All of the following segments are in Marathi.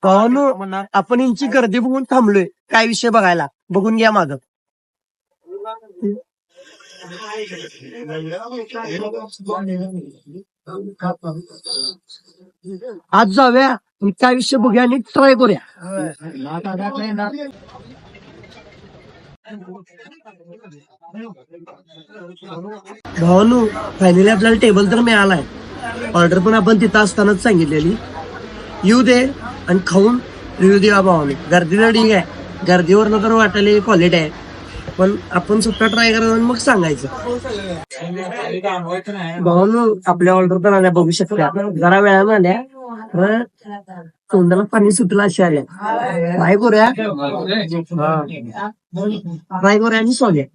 भावानो आपण यांची गर्दी बघून थांबलोय, काय विषय बघायला. बघून घ्या माग. आज जाऊया आणि काय विषय बघूया आणि ट्राय करूया. भावानो फायनली आपल्याला टेबल तर मिळालाय. ऑर्डर पण आपण तिथं असतानाच सांगितलेली. येऊ दे आणि खाऊन रिव्ह्यू देवा भावाने. गर्दी तर ठीक आहे, गर्दीवरनं तर वाटायला क्वालिटी आहे, पण आपण स्वतः ट्राय करायचं आणि मग सांगायचं. भावानो आपल्या ऑर्डर तर आल्या, बघू शकता जरा वेळानं आल्या, तर तोंडाला पाणी सुटलं अशा आल्या. ट्राय करूया, ट्राय करूया आणि सोडूया.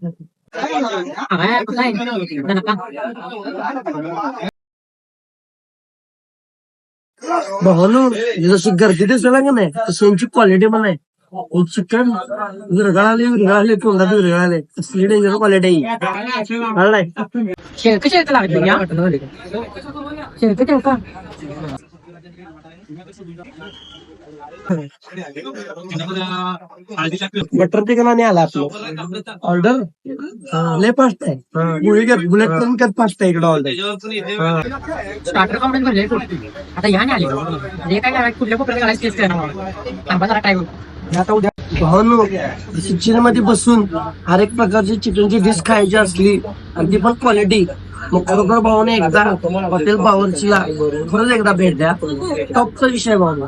भावानो जशी गर्दी दिसला का नाही, तशी यांची क्वालिटी पण आहे. चिकन विरघळाले तोंडात विरघळाले, तसली डेंजर क्वालिटी आहे. बटर चिकन आणि आला आपलं ऑर्डर. लय फास्ट आहे, बुलेट पण फास्ट आहे इकडे ऑर्डर. स्टार्टर कॉम्प्लेट भरले आता या नाही आले काय कुठल्या भावानो किचन मध्ये बसून हर एक प्रकारची चिकनची डिश खायची असली आणि ती पण क्वालिटी, मग खरोखर भावाने एकदा हॉटेल बावर्चीला खरंच एकदा भेट द्या. टॉपचा विषय भावना.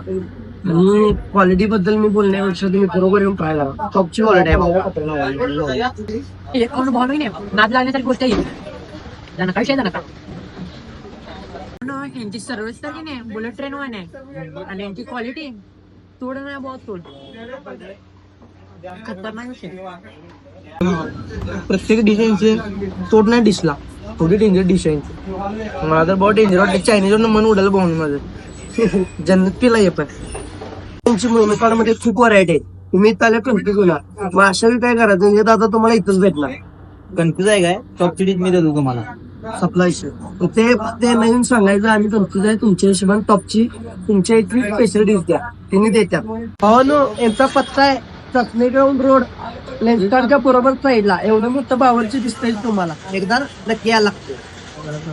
आणि क्वालिटी बद्दल मी बोलण्यापेक्षा तुम्ही बरोबर येऊन पाहायला टॉपची क्वालिटी आहे. नाद लागण्यासारखी गोष्ट आहे काय विषय नका. यांची सर्व्हिस तर नाही, बुलेट ट्रेन वन आहे आणि यांची क्वालिटी तोड नाही, बहुत तोड खतरनाक विषय. प्रत्येक डिशांचे तोड नाही डिशला, थोडी डेंजर डिश आहे. मला तर बहुत डेंजर वाटतं. चायनीजवरनं मन उडालं पाहून माझं. जन्नत पिला ये पण त्यांची मेनू कार्ड मध्ये खूप व्हरायटी आहे. तुम्ही त्याला कन्फ्युज होणार, मग अशा वेळी काय करायचं म्हणजे दादा तुम्हाला इथंच भेटणार. कन्फ्युज आहे काय, टॉपची डिश मी देतो तुम्हाला. सप्लाय ते नवीन सांगायचं आणि कन्फ्युज आहे तुमच्या हिशोबाने टॉपची तुमच्या इथली स्पेशल डिश द्या, त्यांनी देतात. भावानो यांचा पत्ता आहे चटणी ग्राउंड रोड, लेन्सकार्डच्या बरोबर साईडला. एवढं मोठं बावरची दिसतंय तुम्हाला, एकदा नक्की यायला लागतं.